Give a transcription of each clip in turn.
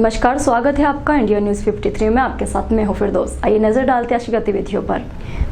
नमस्कार, स्वागत है आपका इंडिया न्यूज 53 में। आपके साथ मैं हूं फिरदौस। आइए नजर डालते हैं आज की गतिविधियों पर।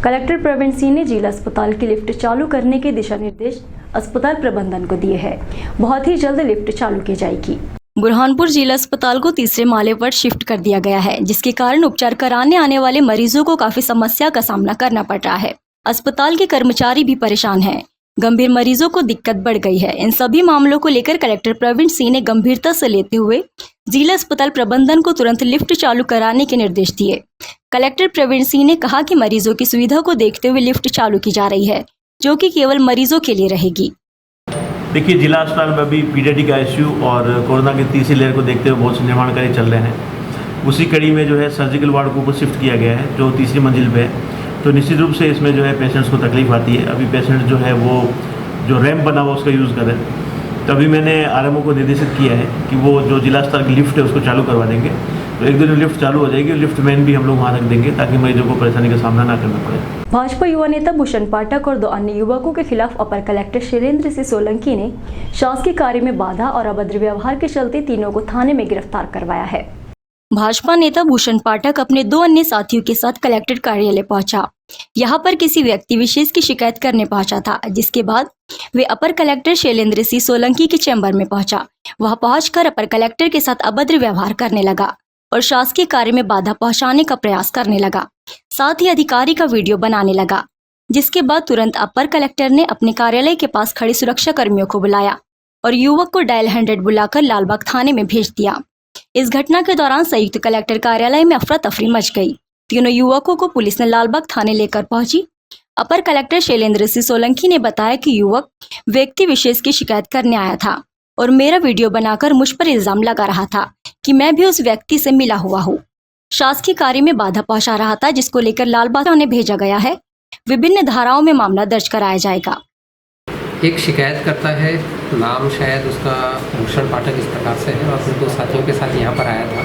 कलेक्टर प्रवीण सिंह ने जिला अस्पताल की लिफ्ट चालू करने के दिशा निर्देश अस्पताल प्रबंधन को दिए हैं। बहुत ही जल्द लिफ्ट चालू की जाएगी। बुरहानपुर जिला अस्पताल को तीसरे माले पर शिफ्ट कर दिया गया है, जिसके कारण उपचार कराने आने वाले मरीजों को काफी समस्या का सामना करना पड़ रहा है। अस्पताल के कर्मचारी भी परेशान हैं। गंभीर मरीजों को दिक्कत बढ़ गई है। इन सभी मामलों को लेकर कलेक्टर प्रवीण सिंह ने गंभीरता से लेते हुए जिला अस्पताल प्रबंधन को तुरंत लिफ्ट चालू कराने के निर्देश दिए। कलेक्टर प्रवीण सिंह ने कहा कि मरीजों की सुविधा को देखते हुए लिफ्ट चालू की जा रही है, जो कि केवल मरीजों के लिए रहेगी। देखिए, जिला अस्पताल में अभी पीडियाट्रिक आईसीयू और कोरोना की तीसरी लहर को देखते हुए बहुत से निर्माण कार्य चल रहे हैं। उसी कड़ी में जो है सर्जिकल वार्ड को ऊपर शिफ्ट किया गया है, जो तीसरी मंजिल पे है। तो निश्चित रूप से इसमें जो है पेशेंट्स को तकलीफ आती है। अभी पेशेंट जो है वो जो रैम्प बना हुआ उसका यूज़ करें। तो अभी मैंने आरएमओ को निर्देशित किया है कि वो जो जिला स्तर की लिफ्ट है उसको चालू करवा देंगे। तो एक दिन लिफ्ट चालू हो जाएगी और लिफ्ट मैन भी हम लोग वहाँ रख देंगे ताकि मरीजों को परेशानी का सामना ना करना पड़े। भाजपा युवा नेता भूषण पाठक और 2 अन्य युवकों के खिलाफ अपर कलेक्टर शैलेंद्र सिंह सोलंकी ने शासकीय कार्य में बाधा और अभद्र व्यवहार के चलते तीनों को थाने में गिरफ्तार करवाया है। भाजपा नेता भूषण पाठक अपने 2 अन्य साथियों के साथ कलेक्टर कार्यालय पहुंचा। यहां पर किसी व्यक्ति विशेष की शिकायत करने पहुंचा था, जिसके बाद वे अपर कलेक्टर शैलेंद्र सिंह सोलंकी के चैम्बर में पहुंचा। वहां पहुंचकर अपर कलेक्टर के साथ अभद्र व्यवहार करने लगा और शासकीय कार्य में बाधा पहुंचाने का प्रयास करने लगा। साथ ही अधिकारी का वीडियो बनाने लगा, जिसके बाद तुरंत अपर कलेक्टर ने अपने कार्यालय के पास खड़े सुरक्षा कर्मियों को बुलाया और युवक को डायल 100 बुलाकर लालबाग थाने में भेज दिया। इस घटना के दौरान संयुक्त कलेक्टर कार्यालय में अफरा तफरी मच गई। तीनों युवकों को पुलिस ने लालबाग थाने लेकर पहुंची। अपर कलेक्टर शैलेंद्र सिंह सोलंकी ने बताया कि युवक व्यक्ति विशेष की शिकायत करने आया था और मेरा वीडियो बनाकर मुझ पर इल्जाम लगा रहा था कि मैं भी उस व्यक्ति से मिला हुआ हूँ। शासकीय कार्य में बाधा पहुंचा रहा था, जिसको लेकर लालबाग थाने भेजा गया है। विभिन्न धाराओं में मामला दर्ज कराया जाएगा। एक शिकायत करता है, नाम शायद उसका भूषण पाठक इस प्रकार से है, और अपने 2 साथियों के साथ यहाँ पर आया था।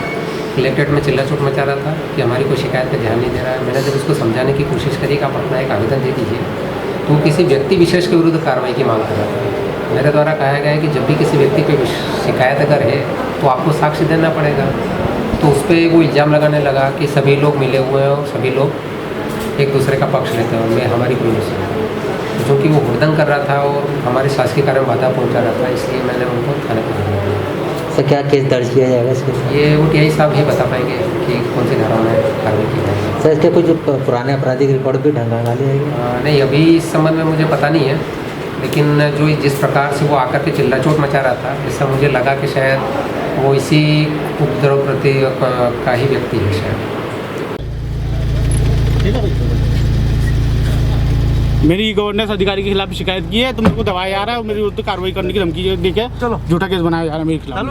कलेक्ट्रेट में चिल्ला चोट मचा रहा था कि हमारी कोई शिकायत पर ध्यान नहीं दे रहा है। मैंने जब उसको समझाने की कोशिश करी कि आप अपना एक आवेदन दे दीजिए, तो किसी व्यक्ति विशेष के विरुद्ध कार्रवाई की मांग कर रहा था। मेरे द्वारा कहा गया है कि जब भी किसी व्यक्ति पर शिकायत अगर है तो आपको साक्ष्य देना पड़ेगा। तो उस पर वो इल्ज़ाम लगाने लगा कि सभी लोग मिले हुए हैं और सभी लोग एक दूसरे का पक्ष लेते हैं, मैं हमारी कोई नहीं। जो कि वो हुड़दंग कर रहा था और हमारे शासकीय कार्य में बाधा पहुंचा रहा था, इसलिए मैंने उनको थाने पर भेज दिया। सर, क्या केस दर्ज किया जाएगा इसके? ये वो टीआई साहब ही बता पाएंगे कि कौन सी धाराओं में कार्रवाई की जाएगी। सर, इसके कुछ पुराने आपराधिक रिकॉर्ड भी ढंगा लिए जाएगी? नहीं, अभी इस संबंध में मुझे पता नहीं है, लेकिन जो जिस प्रकार से वो आकर के चिल्ला चोट मचा रहा था, इससे मुझे लगा कि शायद वो इसी उपद्रव प्रति का ही व्यक्ति है शायद। मेरी गवर्नेंस अधिकारी के खिलाफ शिकायत की है, तो मेरे को दबाया जा रहा है और मेरे विरुद्ध कार्रवाई करने की धमकी देके झूठा केस बनाया जा रहा है मेरे खिलाफ।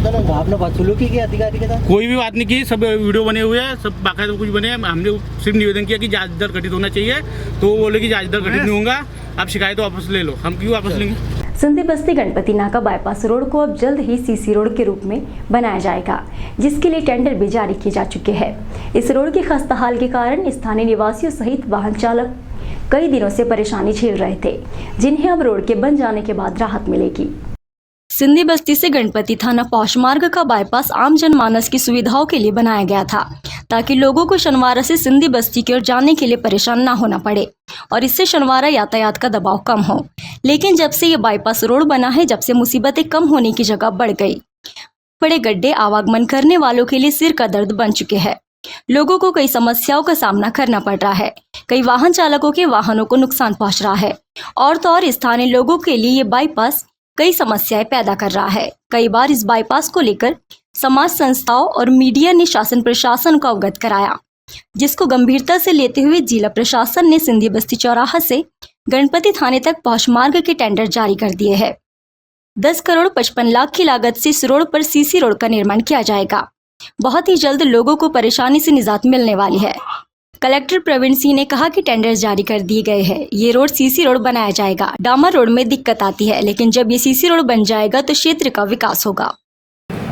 तो आपने बदसलूकी की अधिकारी के साथ? कोई भी बात नहीं की, सब वीडियो बने हुए हैं, सब बाकायदा कुछ बने हैं। हमने सिर्फ निवेदन किया कि जांच दर गठित होना चाहिए, तो वो बोले कि जांच दर गठित नहीं होगा, आप शिकायत वापस ले लो। हम क्यों वापस लेंगे? सिंधी बस्ती गणपति नाका बाईपास रोड को अब जल्द ही सीसी रोड के रूप में बनाया जाएगा, जिसके लिए टेंडर भी जारी किए जा चुके हैं। इस रोड की खस्ता हाल के कारण स्थानीय निवासियों सहित वाहन चालक कई दिनों से परेशानी झेल रहे थे, जिन्हें अब रोड के बन जाने के बाद राहत मिलेगी। सिंधी बस्ती से गणपति थाना पौष मार्ग का बाईपास आम जनमानस की सुविधाओं के लिए बनाया गया था, ताकि लोगों को शनिवार से सिंधी बस्ती की ओर जाने के लिए परेशान ना होना पड़े और इससे शनिवार यातायात का दबाव कम हो। लेकिन जब से ये बाईपास रोड बना है, जब से मुसीबतें कम होने की जगह बढ़ गई। बड़े गड्ढे आवागमन करने वालों के लिए सिर का दर्द बन चुके हैं। लोगों को कई समस्याओं का सामना करना पड़ रहा है। कई वाहन चालकों के वाहनों को नुकसान पहुंच रहा है और तो और स्थानीय लोगों के लिए ये बाईपास कई समस्याएं पैदा कर रहा है। कई बार इस बाईपास को लेकर समाज संस्थाओं और मीडिया ने शासन प्रशासन को अवगत कराया, जिसको गंभीरता से लेते हुए जिला प्रशासन ने सिंधी बस्ती चौराहा से गणपति थाने तक पौष मार्ग के टेंडर जारी कर दिए हैं। 10 करोड़ 55 लाख की लागत से इस रोड पर सीसी रोड का निर्माण किया जाएगा। बहुत ही जल्द लोगों को परेशानी से निजात मिलने वाली है। कलेक्टर प्रवीण सिंह ने कहा कि टेंडर जारी कर दिए गए हैं। ये रोड सीसी रोड बनाया जाएगा। डामर रोड में दिक्कत आती है, लेकिन जब ये सीसी रोड बन जाएगा तो क्षेत्र का विकास होगा।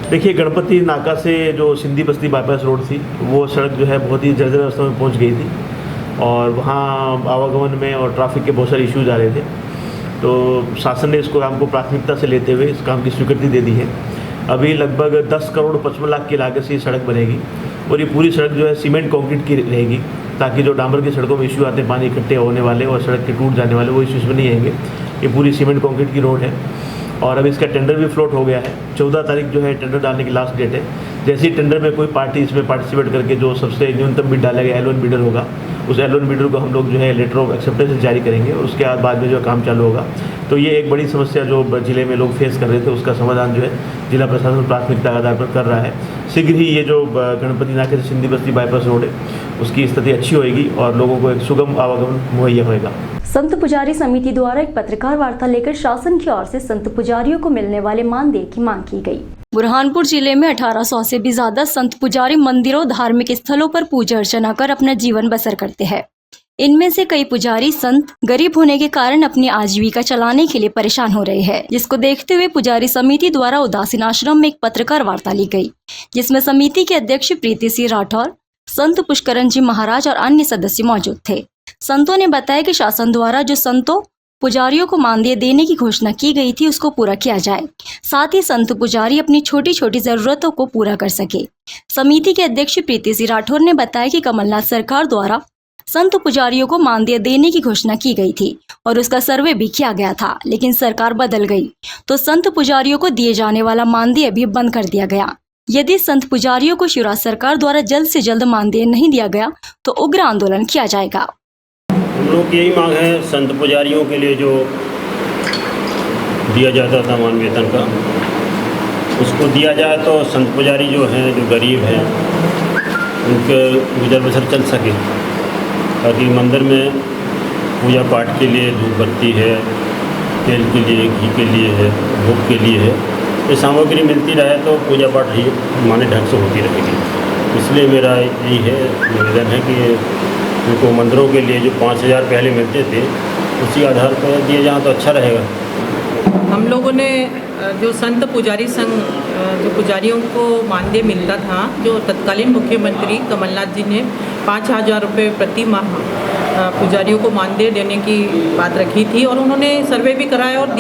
देखिए, गणपति नाका से जो सिंधी बस्ती बाईपास रोड थी, वो सड़क जो है बहुत ही जर्जर अवस्था में पहुँच गई थी और वहाँ आवागमन में और ट्रैफिक के बहुत सारे इश्यूज आ रहे थे। तो शासन ने इसको काम को प्राथमिकता से लेते हुए इस काम की स्वीकृति दे दी है। अभी लगभग 10 करोड़ 55 लाख की लागत से ये सड़क बनेगी और ये पूरी सड़क जो है सीमेंट कंक्रीट की रहेगी, ताकि जो डामर की सड़कों में इश्यू आते हैं पानी इकट्ठे होने वाले और सड़क के टूट जाने वाले वो इश्यूज में नहीं आएंगे। ये पूरी सीमेंट कंक्रीट की रोड है और अब इसका टेंडर भी फ्लोट हो गया है। 14 तारीख जो है टेंडर डालने की लास्ट डेट है। जैसे ही टेंडर में कोई पार्टी इसमें पार्टिसिपेट करके जो सबसे न्यूनतम बिड डालेगा, L1 बिडर होगा, उस L1 बिडर को हम लोग जो है लेटर ऑफ एक्सेप्टेंस जारी करेंगे और उसके बाद में जो काम चालू होगा। तो ये एक बड़ी समस्या जो जिले में लोग फेस कर रहे थे उसका समाधान जो है जिला प्रशासन प्राथमिकता के आधार पर कर रहा है। शीघ्र ही ये जो गणपति नाके से सिंधी बस्ती बाईपास रोड है उसकी स्थिति अच्छी होएगी और लोगों को एक सुगम आवागमन मुहैया होएगा। संत पुजारी समिति द्वारा एक पत्रकार वार्ता लेकर शासन की ओर से संत पुजारियों को मिलने वाले मानदेय की मांग की गई। बुरहानपुर जिले में 1800 से भी ज्यादा संत पुजारी मंदिरों धार्मिक स्थलों पर पूजा अर्चना कर अपना जीवन बसर करते हैं। इनमें से कई पुजारी संत गरीब होने के कारण अपनी आजीविका चलाने के लिए परेशान हो रहे हैं, जिसको देखते हुए पुजारी समिति द्वारा उदासीन आश्रम में एक पत्रकार वार्ता ली गई, जिसमें समिति के अध्यक्ष प्रीति सिंह राठौर, संत पुष्करण जी महाराज और अन्य सदस्य मौजूद थे। संतों ने बताया कि शासन द्वारा जो संतों पुजारियों को मानदेय देने की घोषणा की गई थी उसको पूरा किया जाए, साथ ही संत पुजारी अपनी छोटी छोटी जरूरतों को पूरा कर सके। समिति के अध्यक्ष प्रीति सिंह राठौर ने बताया कि कमलनाथ सरकार द्वारा संत पुजारियों को मानदेय देने की घोषणा की गई थी और उसका सर्वे भी किया गया था, लेकिन सरकार बदल गई तो संत पुजारियों को दिए जाने वाला मानदेय भी बंद कर दिया गया। यदि संत पुजारियों को शिवराज सरकार द्वारा जल्द से जल्द मानदेय नहीं दिया गया तो उग्र आंदोलन किया जाएगा। हम लोग की यही मांग है, संत पुजारियों के लिए जो दिया जाता था मान वेतन का उसको दिया जाए तो संत पुजारी जो हैं जो गरीब हैं उनके गुजर बसर चल सके, ताकि मंदिर में पूजा पाठ के लिए धूप बत्ती है, तेल के लिए, घी के लिए है, भोग के लिए है, ये सामग्री मिलती रहे तो पूजा पाठ ही माने ढंग से होती रहेगी। इसलिए मेरा यही है निवेदन है कि उनको मंदिरों के लिए जो 5000 पहले मिलते थे उसी आधार पर दिए जाएँ तो अच्छा रहेगा। हम लोगों ने जो संत पुजारी संघ जो पुजारियों को मानदेय मिलता था, जो तत्कालीन मुख्यमंत्री कमलनाथ जी ने 5000 रुपये प्रति माह पुजारियों को मानदेय देने की बात रखी थी और उन्होंने सर्वे भी कराया और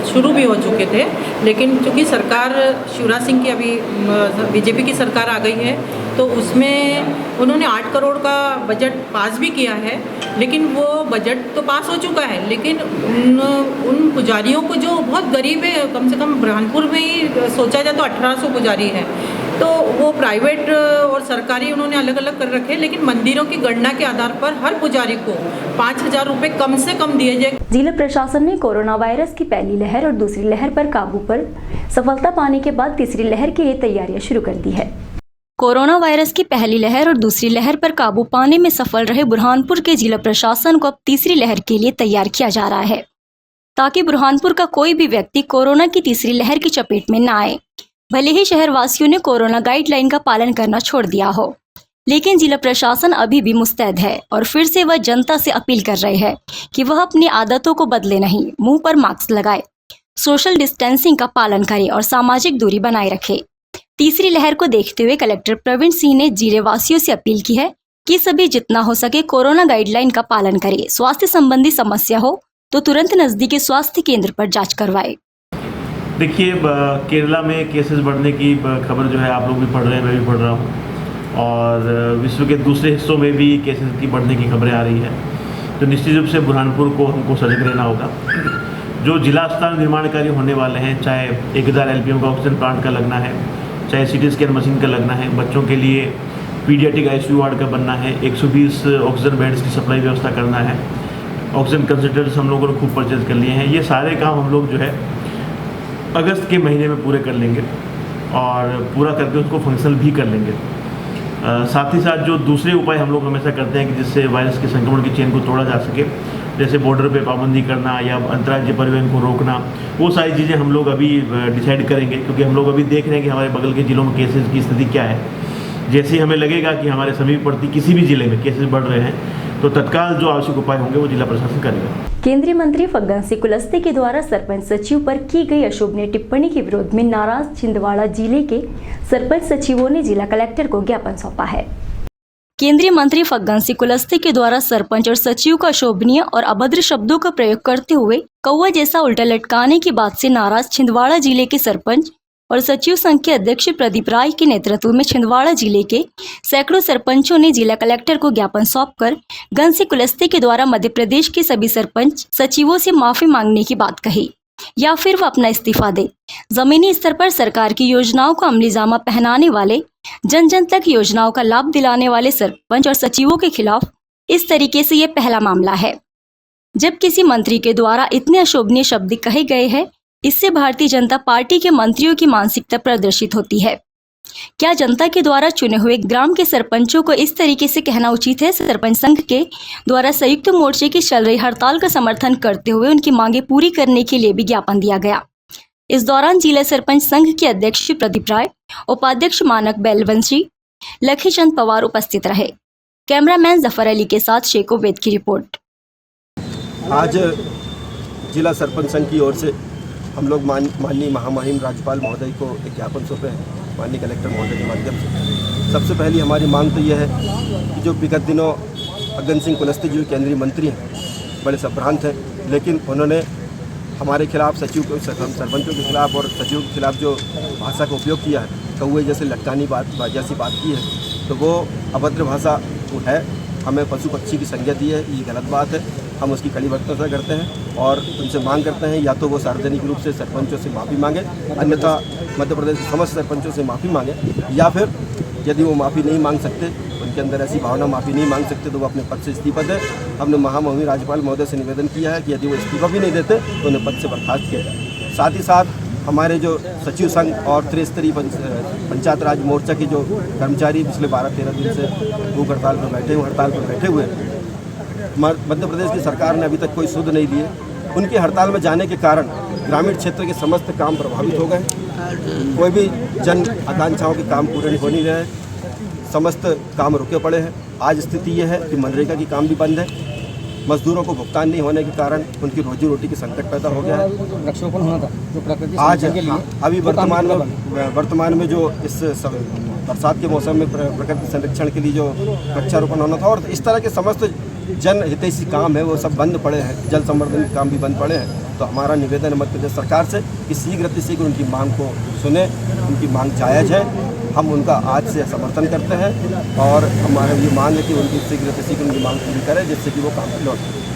शुरू भी हो चुके थे। लेकिन चूँकि सरकार शिवराज सिंह की अभी बीजेपी की सरकार आ गई है तो उसमें उन्होंने 8 करोड़ का बजट पास भी किया है, लेकिन वो बजट तो पास हो चुका है, लेकिन उन पुजारियों को जो बहुत गरीब है, कम से कम बुरहानपुर में ही सोचा जाए तो 1800 पुजारी हैं, तो वो प्राइवेट और सरकारी उन्होंने अलग अलग कर रखे, लेकिन मंदिरों की गणना के आधार पर हर पुजारी को 5000 रुपये कम से कम दिए जाए। जिला प्रशासन ने कोरोना वायरस की पहली लहर और दूसरी लहर पर काबू पर सफलता पाने के बाद तीसरी लहर के लिए तैयारियां शुरू कर दी है। कोरोना वायरस की पहली लहर और दूसरी लहर पर काबू पाने में सफल रहे बुरहानपुर के जिला प्रशासन को अब तीसरी लहर के लिए तैयार किया जा रहा है, ताकि बुरहानपुर का कोई भी व्यक्ति कोरोना की तीसरी लहर की चपेट में न आए। भले ही शहरवासियों ने कोरोना गाइडलाइन का पालन करना छोड़ दिया हो, लेकिन जिला प्रशासन अभी भी मुस्तैद है और फिर से वह जनता से अपील कर रहे हैं कि वह अपनी आदतों को बदले नहीं, मुंह पर मास्क लगाए, सोशल डिस्टेंसिंग का पालन करे और सामाजिक दूरी बनाए रखे। तीसरी लहर को देखते हुए कलेक्टर प्रवीण सिंह ने जिले वासियों से अपील की है कि सभी जितना हो सके कोरोना गाइडलाइन का पालन करें। स्वास्थ्य संबंधी समस्या हो तो तुरंत नजदीकी स्वास्थ्य केंद्र पर जांच करवाए। देखिए, केरला में केसेस बढ़ने की खबर जो है आप लोग भी पढ़ रहे हैं, मैं भी पढ़ रहा हूँ, और विश्व के दूसरे हिस्सों में भी केसेस की बढ़ने की खबरें आ रही है। तो निश्चित रूप से बुरहानपुर को हमको सजग रहना होगा। जो जिला अस्पताल निर्माण कार्य होने वाले हैं, चाहे 1000 LPM का ऑक्सीजन प्लांट का लगना है, चाहे CT स्कैन मशीन का लगना है, बच्चों के लिए पीडियाट्रिक ICU वार्ड का बनना है, 120 ऑक्सीजन बेड्स की सप्लाई व्यवस्था करना है, ऑक्सीजन कंसंट्रेटर्स हम लोगों ने खूब परचेज कर लिए हैं। ये सारे काम हम लोग जो है अगस्त के महीने में पूरे कर लेंगे और पूरा करके उसको फंक्शनल भी कर लेंगे। साथ ही साथ जो दूसरे उपाय हम लोग हमेशा करते हैं कि जिससे वायरस के संक्रमण की चेन को तोड़ा जा सके, जैसे बॉर्डर पे पाबंदी करना या अंतर्राज्यीय परिवहन को रोकना, वो सारी चीज़ें हम लोग अभी डिसाइड करेंगे, क्योंकि हम लोग अभी देख रहे हैं कि हमारे बगल के जिलों में केसेस की स्थिति क्या है। जैसे ही हमें लगेगा कि हमारे समीपवर्ती किसी भी जिले में केसेस बढ़ रहे हैं तो तत्काल जो आवश्यक उपाय होंगे वो जिला प्रशासन करेगा। केंद्रीय मंत्री फग्गन सिंह कुलस्ते के द्वारा सरपंच सचिव पर की गई अशोभनीय टिप्पणी के विरोध में नाराज छिंदवाड़ा जिले के सरपंच सचिवों ने जिला कलेक्टर को ज्ञापन सौंपा है। केंद्रीय मंत्री फग्गन सिंह कुलस्ते के द्वारा सरपंच और सचिव का अशोभनीय और अभद्र शब्दों का प्रयोग करते हुए कौवा जैसा उल्टा लटकाने की बात से नाराज छिंदवाड़ा जिले के सरपंच और सचिव संघ के अध्यक्ष प्रदीप राय के नेतृत्व में छिंदवाड़ा जिले के सैकड़ों सरपंचों ने जिला कलेक्टर को ज्ञापन सौंपकर गंसी कुलस्ते के द्वारा मध्य प्रदेश के सभी सरपंच सचिवों से माफी मांगने की बात कही या फिर वो अपना इस्तीफा दे। जमीनी स्तर पर सरकार की योजनाओं को अमलीजामा पहनाने वाले, जन जन तक योजनाओं का लाभ दिलाने वाले सरपंच और सचिवों के खिलाफ इस तरीके से ये पहला मामला है। जब किसी मंत्री के द्वारा इतने अशोभनीय शब्द कहे गए हैं, इससे भारतीय जनता पार्टी के मंत्रियों की मानसिकता प्रदर्शित होती है। क्या जनता के द्वारा चुने हुए ग्राम के सरपंचों को इस तरीके से कहना उचित है? सरपंच संघ के द्वारा संयुक्त मोर्चे की चल रही हड़ताल का समर्थन करते हुए उनकी मांगे पूरी करने के लिए भी ज्ञापन दिया गया। इस दौरान जिला सरपंच संघ के अध्यक्ष प्रदीप राय, उपाध्यक्ष मानक बैलवंशी, लखीचंद पवार उपस्थित रहे। कैमरामैन जफर अली के साथ शेखो वेद की रिपोर्ट। आज जिला सरपंच संघ की ओर से हम लोग माननीय महामहिम राज्यपाल महोदय को एक ज्ञापन सौंपे हैं, माननीय कलेक्टर महोदय के माध्यम से। सबसे पहली हमारी मांग तो यह है कि जो विगत दिनों अगन सिंह कुलस्ते जो केंद्रीय मंत्री हैं, बड़े संभ्रांत हैं, लेकिन उन्होंने हमारे खिलाफ सरपंचों के खिलाफ और सचिवों के खिलाफ जो भाषा का उपयोग किया है, कौवे जैसे लटकानी जैसी बात की है, तो वो अभद्र भाषा है। हमें पशु पक्षी की संज्ञा दी है, ये गलत बात है। हम उसकी कड़ी वक्तव्यता करते हैं और उनसे मांग करते हैं या तो वो सार्वजनिक रूप से सरपंचों से माफ़ी मांगे, अन्यथा मध्य प्रदेश के समस्त सरपंचों से माफ़ी मांगे, या फिर यदि वो माफ़ी नहीं मांग सकते, उनके अंदर ऐसी भावना माफ़ी नहीं मांग सकते, तो वो अपने पद से इस्तीफा दें। हमने महामहिम राज्यपाल महोदय से निवेदन किया है कि यदि वो इस्तीफा भी नहीं देते तो उन्हें पद से बर्खास्त किया जाए। साथ ही साथ हमारे जो सचिव संघ और त्रिस्तरीय पंचायत राज मोर्चा के जो कर्मचारी पिछले 12-13 दिन से भूख हड़ताल पर बैठे हुए मध्य प्रदेश की सरकार ने अभी तक कोई सुध नहीं लिए। उनकी हड़ताल में जाने के कारण ग्रामीण क्षेत्र के समस्त काम प्रभावित हो गए। कोई भी जन आकांक्षाओं के काम पूरे हो नहीं रहे, समस्त काम रुके पड़े हैं। आज स्थिति यह है कि मनरेगा की काम भी बंद है, मजदूरों को भुगतान नहीं होने के कारण उनकी रोजी रोटी की संकट पैदा हो गया है। वृक्षारोपण होना था जो प्रकृति आज के लिए अभी वर्तमान में जो इस बरसात के मौसम में प्रकृति संरक्षण के लिए जो वृक्षारोपण होना था, और इस तरह के समस्त जन हितैषी काम है वो सब बंद पड़े हैं। जल संवर्धन के काम भी बंद पड़े हैं। तो हमारा निवेदन है मध्य प्रदेश सरकार से कि शीघ्र उनकी मांग को सुने, उनकी मांग जायज़ है, हम उनका आज से समर्थन करते हैं और हमारा ये मांग है कि उनकी शीघ्र उनकी मांग पूरी करें जिससे कि वो काम लौट सके।